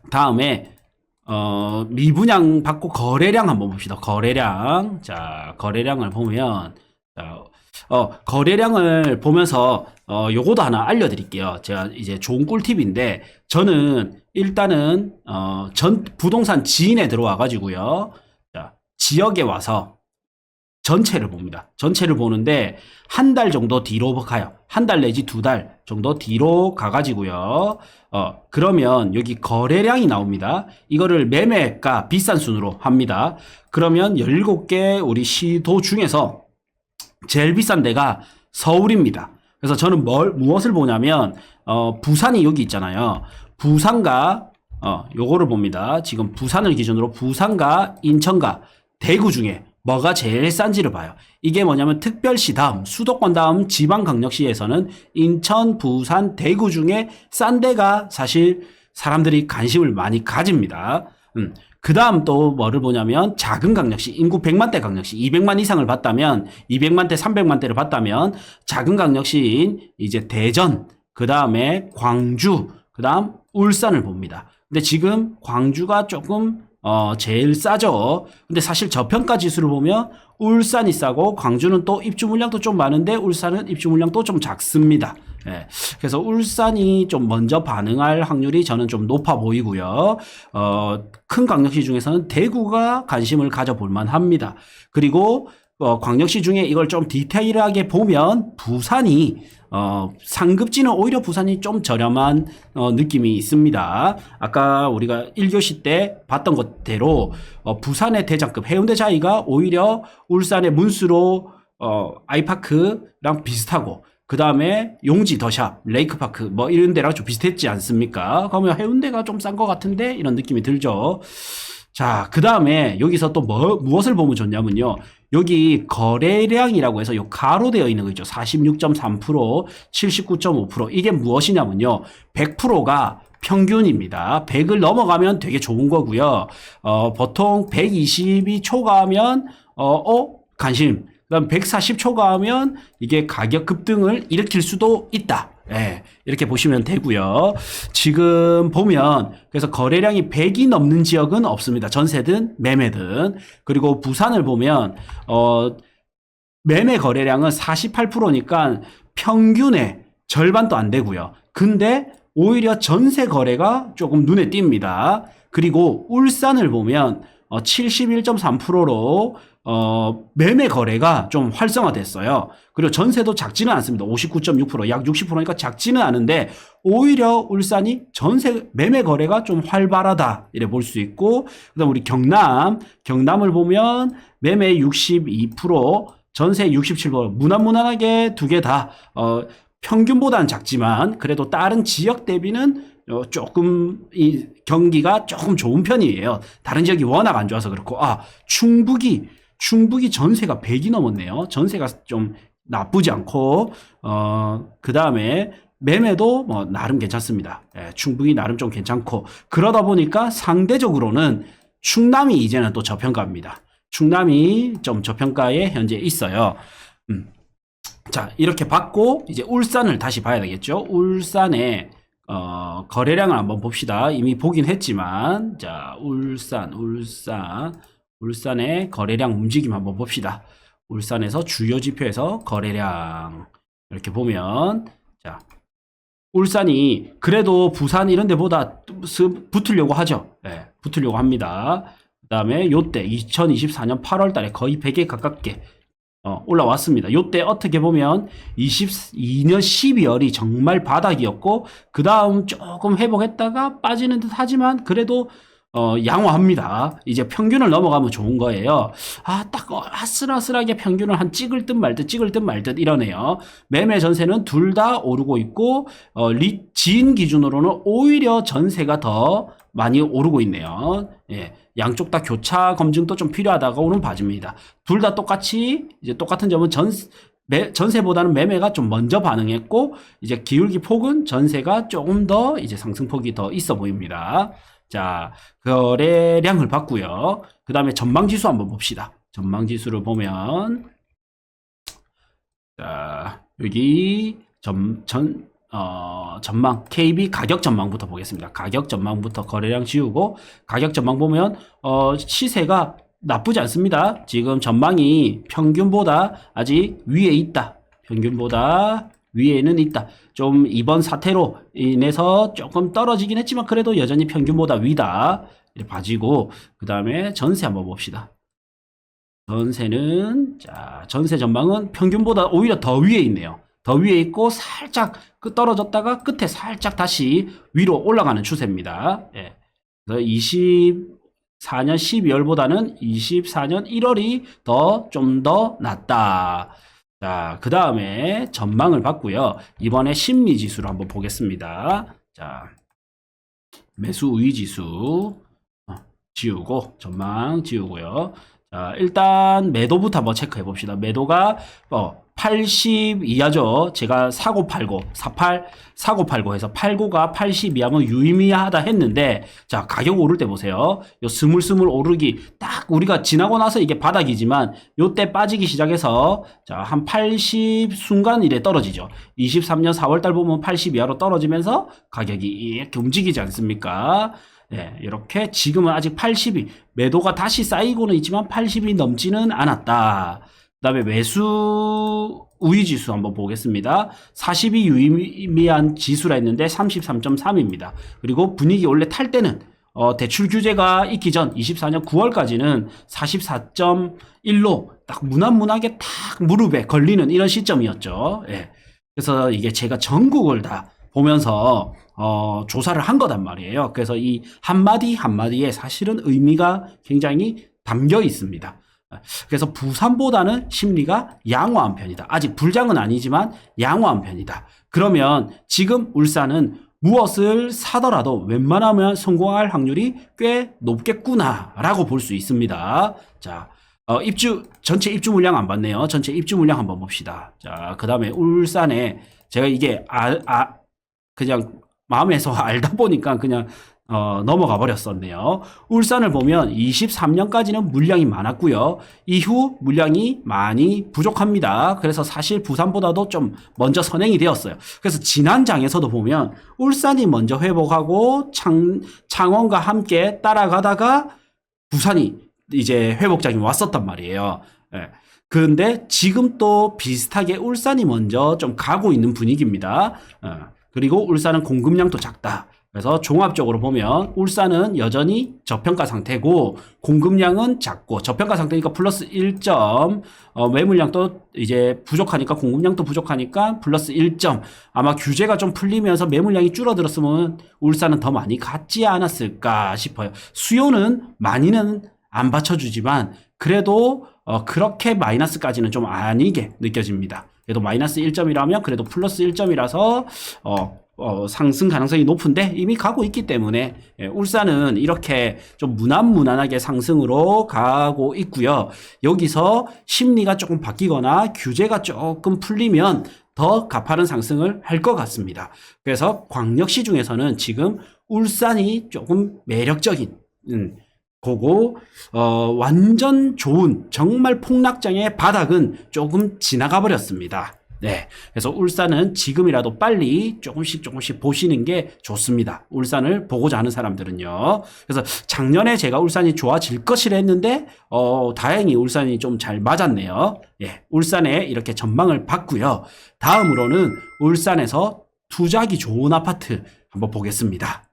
다음에 미분양 받고 거래량 한번 봅시다. 거래량. 자, 거래량을 보면 자, 거래량을 보면서 요거도 하나 알려드릴게요. 제가 이제 좋은 꿀팁인데 저는 일단은 전 부동산 지인에 들어와 가지고요. 자, 지역에 와서 전체를 봅니다. 전체를 보는데 한 달 정도 뒤로 가요. 한 달 내지 두 달 정도 뒤로 가가지고요. 그러면 여기 거래량이 나옵니다. 이거를 매매가 비싼 순으로 합니다. 그러면 17개 우리 시도 중에서 제일 비싼 데가 서울입니다. 그래서 저는 무엇을 보냐면, 부산이 여기 있잖아요. 부산과, 요거를 봅니다. 지금 부산을 기준으로 부산과 인천과 대구 중에 뭐가 제일 싼지를 봐요. 이게 뭐냐면 특별시 다음, 수도권 다음 지방광역시에서는 인천, 부산, 대구 중에 싼 데가 사실 사람들이 관심을 많이 가집니다. 그 다음 또 뭐를 보냐면 작은 광역시, 인구 100만대 광역시, 200만 이상을 봤다면, 200만대, 300만대를 봤다면 작은 광역시인 이제 대전, 그 다음에 광주, 그 다음 울산을 봅니다. 근데 지금 광주가 조금 제일 싸죠. 근데 사실 저평가 지수를 보면 울산이 싸고 광주는 또 입주 물량도 좀 많은데 울산은 입주 물량도 좀 작습니다. 예. 그래서 울산이 좀 먼저 반응할 확률이 저는 좀 높아 보이고요. 큰 광역시 중에서는 대구가 관심을 가져볼 만합니다. 그리고 광역시 중에 이걸 좀 디테일하게 보면 부산이 상급지는 오히려 부산이 좀 저렴한 느낌이 있습니다. 아까 우리가 1교시 때 봤던 것대로 부산의 대장급 해운대 자이가 오히려 울산의 문수로 아이파크랑 비슷하고 그 다음에 용지 더샵, 레이크파크 뭐 이런 데랑 좀 비슷했지 않습니까? 그러면 해운대가 좀 싼 것 같은데 이런 느낌이 들죠. 자, 그 다음에 여기서 또 무엇을 보면 좋냐면요. 여기 거래량이라고 해서 요 가로 되어 있는 거 있죠. 46.3%, 79.5%. 이게 무엇이냐면요. 100%가 평균입니다. 100을 넘어가면 되게 좋은 거고요. 보통 120이 초과하면, 관심. 그다음 140 초과하면 이게 가격 급등을 일으킬 수도 있다. 예, 이렇게 보시면 되고요. 지금 보면 그래서 거래량이 100이 넘는 지역은 없습니다. 전세든 매매든. 그리고 부산을 보면 매매 거래량은 48%니까 평균의 절반도 안 되고요. 근데 오히려 전세 거래가 조금 눈에 띕니다. 그리고 울산을 보면 71.3%로 매매 거래가 좀 활성화됐어요. 그리고 전세도 작지는 않습니다. 59.6%, 약 60%니까 작지는 않은데 오히려 울산이 전세 매매 거래가 좀 활발하다 이래 볼 수 있고, 그다음 우리 경남을 보면 매매 62%, 전세 67%, 무난무난하게 두 개 다 평균보다는 작지만 그래도 다른 지역 대비는 조금 이 경기가 조금 좋은 편이에요. 다른 지역이 워낙 안 좋아서 그렇고, 충북이 전세가 100이 넘었네요. 전세가 좀 나쁘지 않고, 그 다음에 매매도 뭐 나름 괜찮습니다. 예, 충북이 나름 좀 괜찮고, 그러다 보니까 상대적으로는 충남이 이제는 또 저평가입니다. 충남이 좀 저평가에 현재 있어요. 자, 이렇게 봤고, 이제 울산을 다시 봐야 되겠죠. 울산에, 거래량을 한번 봅시다. 이미 보긴 했지만, 자, 울산의 거래량 움직임 한번 봅시다. 울산에서 주요 지표에서 거래량. 이렇게 보면, 자, 울산이 그래도 부산 이런 데보다 붙으려고 하죠. 네, 붙으려고 합니다. 그 다음에 요때 2024년 8월 달에 거의 100에 가깝게 올라왔습니다. 요때 어떻게 보면 22년 12월이 정말 바닥이었고 그 다음 조금 회복했다가 빠지는 듯 하지만 그래도 양호합니다. 이제 평균을 넘어가면 좋은 거예요. 딱 아슬아슬하게 평균을 한 찍을 듯 말 듯 이러네요. 매매 전세는 둘 다 오르고 있고 지인 기준으로는 오히려 전세가 더 많이 오르고 있네요. 예, 양쪽 다 교차 검증도 좀 필요하다고 오는 바입니다. 둘 다 똑같이 이제 똑같은 점은 전세보다는 매매가 좀 먼저 반응했고 이제 기울기 폭은 전세가 조금 더 이제 상승폭이 더 있어 보입니다. 자, 거래량을 봤고요. 그 다음에 전망지수 한번 봅시다. 전망지수를 보면 자, 여기 전망, KB 가격 전망부터 보겠습니다. 가격 전망부터 거래량 지우고, 가격 전망 보면, 시세가 나쁘지 않습니다. 지금 전망이 평균보다 아직 위에 있다. 평균보다 위에는 있다. 좀 이번 사태로 인해서 조금 떨어지긴 했지만 그래도 여전히 평균보다 위다. 이렇게 봐지고, 그 다음에 전세 한번 봅시다. 전세는, 자, 전세 전망은 평균보다 오히려 더 위에 있네요. 더 위에 있고 살짝 떨어졌다가 끝에 살짝 다시 위로 올라가는 추세입니다. 예. 그래서 24년 12월보다는 24년 1월이 좀 더 낫다. 자, 그 다음에 전망을 봤고요. 이번에 심리 지수를 한번 보겠습니다. 자, 매수 우위 지수 지우고, 전망 지우고요. 자, 일단 매도부터 한번 체크해 봅시다. 매도가 80 이하죠. 제가 사고 팔고 49 해서 팔고가 80 이하면 유의미하다 했는데, 자, 가격 오를 때 보세요. 요 스물스물 오르기 딱 우리가 지나고 나서 이게 바닥이지만 요때 빠지기 시작해서, 자, 한 80 순간 이래 떨어지죠. 23년 4월달 보면 80 이하로 떨어지면서 가격이 이렇게 움직이지 않습니까? 네, 이렇게 지금은 아직 80이 매도가 다시 쌓이고는 있지만 80이 넘지는 않았다. 그 다음에 매수 우위 지수 한번 보겠습니다. 40이 유의미한 지수라 했는데 33.3입니다. 그리고 분위기 원래 탈 때는 대출 규제가 있기 전 24년 9월까지는 44.1로 딱 무난무난하게 딱 무릎에 걸리는 이런 시점이었죠. 예. 그래서 이게 제가 전국을 다 보면서 조사를 한 거단 말이에요. 그래서 이 한마디 한마디에 사실은 의미가 굉장히 담겨 있습니다. 그래서 부산보다는 심리가 양호한 편이다. 아직 불장은 아니지만 양호한 편이다. 그러면 지금 울산은 무엇을 사더라도 웬만하면 성공할 확률이 꽤 높겠구나라고 볼 수 있습니다. 자, 전체 입주 물량 안 봤네요. 전체 입주 물량 한번 봅시다. 자, 그 다음에 울산에 제가 이게 그냥 마음에서 알다 보니까 그냥 넘어가 버렸었네요. 울산을 보면 23년까지는 물량이 많았고요. 이후 물량이 많이 부족합니다. 그래서 사실 부산보다도 좀 먼저 선행이 되었어요. 그래서 지난 장에서도 보면 울산이 먼저 회복하고 창원과 함께 따라가다가 부산이 이제 회복장이 왔었단 말이에요. 예. 그런데 지금 또 비슷하게 울산이 먼저 좀 가고 있는 분위기입니다. 그리고 울산은 공급량도 작다. 그래서 종합적으로 보면 울산은 여전히 저평가 상태고 공급량은 작고, 저평가 상태니까 플러스 1점, 매물량도 이제 부족하니까 공급량도 부족하니까 플러스 1점. 아마 규제가 좀 풀리면서 매물량이 줄어들었으면 울산은 더 많이 갔지 않았을까 싶어요. 수요는 많이는 안 받쳐주지만 그래도 그렇게 마이너스까지는 좀 아니게 느껴집니다. 그래도 마이너스 1점이라면 그래도 플러스 1점이라서 상승 가능성이 높은데 이미 가고 있기 때문에 울산은 이렇게 좀 무난무난하게 상승으로 가고 있고요. 여기서 심리가 조금 바뀌거나 규제가 조금 풀리면 더 가파른 상승을 할 것 같습니다. 그래서 광역시 중에서는 지금 울산이 조금 매력적인 거고, 완전 좋은 정말 폭락장의 바닥은 조금 지나가 버렸습니다. 네. 그래서 울산은 지금이라도 빨리 조금씩 보시는 게 좋습니다. 울산을 보고자 하는 사람들은요. 그래서 작년에 제가 울산이 좋아질 것이라 했는데, 다행히 울산이 좀 잘 맞았네요. 예. 울산에 이렇게 전망을 봤고요. 다음으로는 울산에서 투자하기 좋은 아파트 한번 보겠습니다.